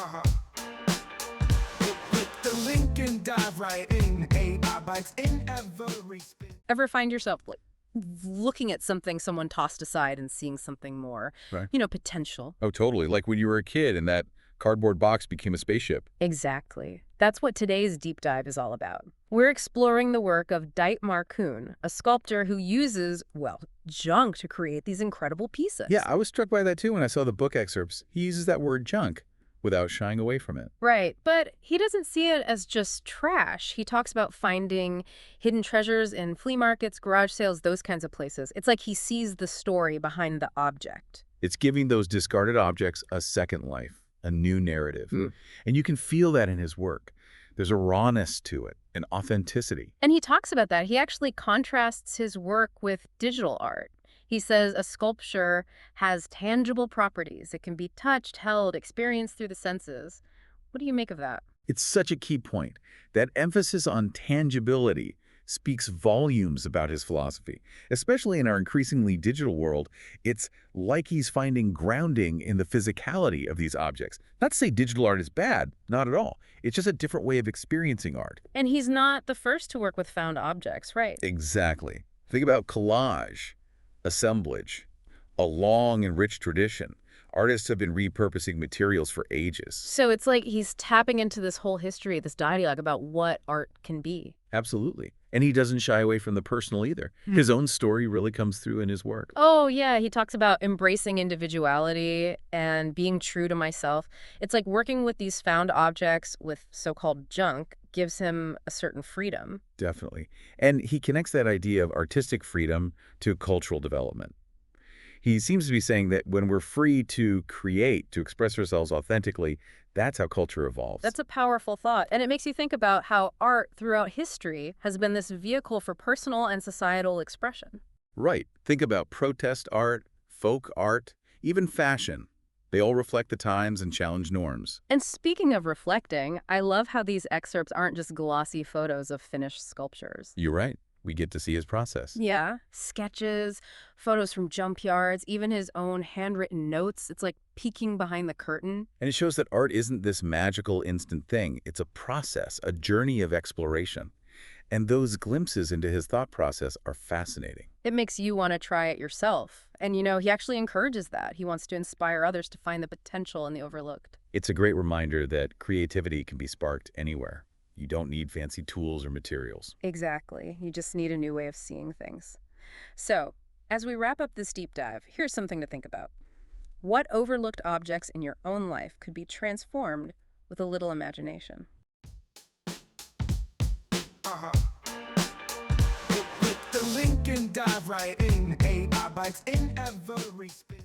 Uh-huh. Click the link and dive right in. AI bites in every spin. Ever find yourself like looking at something someone tossed aside and seeing something more, Right. potential? Oh, totally. Like when you were a kid and that cardboard box became a spaceship. Exactly. That's what today's deep dive is all about. We're exploring the work of Dietmar Kuhn, a sculptor who uses, well, junk to create these incredible pieces. Yeah, I was struck by that too when I saw the book excerpts. He uses that word junk without shying away from it. Right, but he doesn't see it as just trash. He talks about finding hidden treasures in flea markets, garage sales, those kinds of places. It's like he sees the story behind the object. It's giving those discarded objects a second life, a new narrative. And you can feel that in his work. There's a rawness to it, an authenticity. And he talks about that. He actually contrasts his work with digital art. He says a sculpture has tangible properties. It can be touched, held, experienced through the senses. What do you make of that? It's such a key point. That emphasis on tangibility speaks volumes about his philosophy. Especially in our increasingly digital world, it's like he's finding grounding in the physicality of these objects. Not to say digital art is bad, not at all. It's just a different way of experiencing art. And he's not the first to work with found objects, right? Exactly. Think about collage, assemblage, a long and rich tradition. Artists have been repurposing materials for ages. So it's like he's tapping into this whole history, this dialogue about what art can be. Absolutely. And he doesn't shy away from the personal either. His own story really comes through in his work. Oh, yeah. He talks about embracing individuality and being true to myself. It's like working with these found objects with so-called junk gives him a certain freedom. Definitely. And he connects that idea of artistic freedom to cultural development. He seems to be saying that when we're free to create, to express ourselves authentically, that's how culture evolves. That's a powerful thought. And it makes you think about how art throughout history has been this vehicle for personal and societal expression. Right. Think about protest art, folk art, even fashion. They all reflect the times and challenge norms. And speaking of reflecting, I love how these excerpts aren't just glossy photos of finished sculptures. You're right. We get to see his process. Yeah. Sketches, photos from jump yards, even his own handwritten notes. It's like peeking behind the curtain. And it shows that art isn't this magical instant thing. It's a process, a journey of exploration. And those glimpses into his thought process are fascinating. It makes you want to try it yourself. And, he actually encourages that. He wants to inspire others to find the potential in the overlooked. It's a great reminder that creativity can be sparked anywhere. You don't need fancy tools or materials. Exactly. You just need a new way of seeing things. So, as we wrap up this deep dive, here's something to think about. What overlooked objects in your own life could be transformed with a little imagination? Uh-huh. Click the link and dive right in. AI bites in every spin.